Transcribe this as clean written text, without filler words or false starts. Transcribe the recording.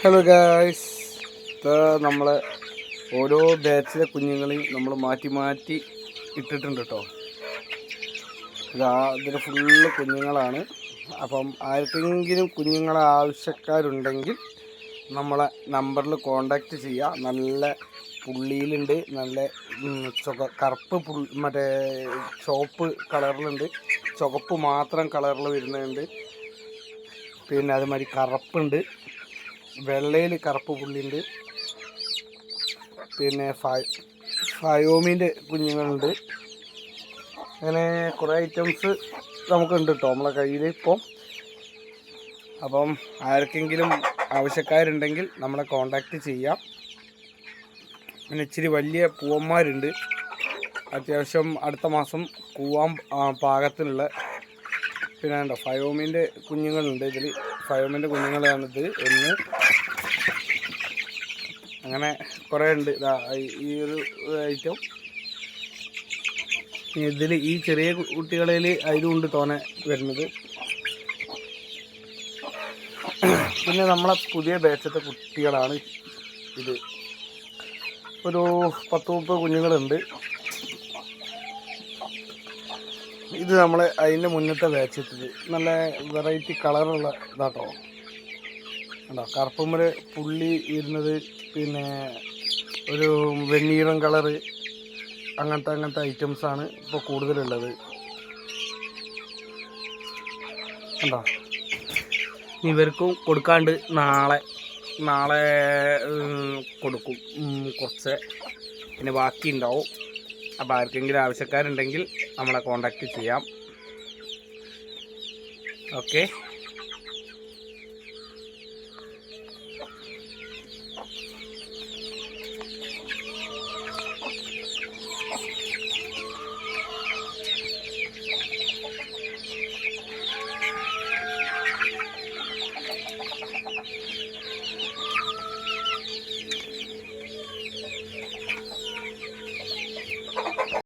Hello guys, നമ്മളെ ഓരോ ബാച്ചിലെ കുഞ്ഞുങ്ങളെയും നമ്മൾ മാറ്റി മാറ്റി ഇട്ടിട്ടുണ്ട് കേട്ടോ. ഇതിൽ ഫുള്ള് കുഞ്ഞുങ്ങളാണ്. അപ്പം ആർക്കെങ്കിലും കുഞ്ഞുങ്ങളെ ആവശ്യക്കാരുണ്ടെങ്കിൽ നമ്മളെ നമ്പറിൽ കോണ്ടാക്റ്റ് ചെയ്യുക. നല്ല പുള്ളിയിലുണ്ട്, നല്ല കറുപ്പ് മറ്റേ ചുവപ്പ് കളറിലുണ്ട്, ചുവപ്പ് മാത്രം കളറിൽ വരുന്നുണ്ട്. പിന്നെ അതുമാതിരി കറുപ്പുണ്ട്, വെള്ളയിൽ കറുപ്പ് പുള്ളിയുണ്ട്. പിന്നെ ഫയോമിൻ്റെ കുഞ്ഞുങ്ങളുണ്ട്. അങ്ങനെ കുറേ ഐറ്റംസ് നമുക്കുണ്ട് കേട്ടോ നമ്മളെ കയ്യിൽ ഇപ്പോൾ. അപ്പം ആർക്കെങ്കിലും ആവശ്യക്കാരുണ്ടെങ്കിൽ നമ്മളെ കോണ്ടാക്റ്റ് ചെയ്യാം. പിന്നെ ഇച്ചിരി വലിയ പൂവന്മാരുണ്ട്, അത്യാവശ്യം അടുത്ത മാസം കൂവാൻ പാകത്തിനുള്ള. പിന്നെ ഉണ്ടോ ഫയോമിൻ്റെ കുഞ്ഞുങ്ങളുണ്ട് ഇതിൽ. ഫയോമിൻ്റെ കുഞ്ഞുങ്ങളാണിത്. അങ്ങനെ കുറേ ഉണ്ട്. ഈ ഒരു ഐറ്റം ഇതിൽ ഈ ചെറിയ കുട്ടികളിൽ അതിലുണ്ട് തോനെ വരുന്നത്. പിന്നെ നമ്മളെ പുതിയ ബാച്ചത്തെ കുട്ടികളാണ് ഇത്. ഒരു 10-30 കുഞ്ഞുങ്ങളുണ്ട്. ഇത് നമ്മളെ അതിൻ്റെ മുന്നത്തെ ബാച്ചെത്തത് നല്ല വെറൈറ്റി കളറുള്ള ഇതാട്ടോ. ഉണ്ടോ കറുപ്പുമ്മല് പുള്ളി ഇരുന്നത്, പിന്നെ ഒരു വെണ്ണീറൻ കളറ്, അങ്ങനത്തെ ഐറ്റംസാണ് ഇപ്പോൾ കൂടുതലുള്ളത്. ഉണ്ടോ ഇവർക്കും കൊടുക്കാണ്ട് നാളെ കൊടുക്കും കുറച്ച്, പിന്നെ ബാക്കി ഉണ്ടാവും. അപ്പോൾ ആർക്കെങ്കിലും ആവശ്യക്കാരുണ്ടെങ്കിൽ നമ്മളെ കോണ്ടാക്റ്റ് ചെയ്യാം. ഓക്കെ.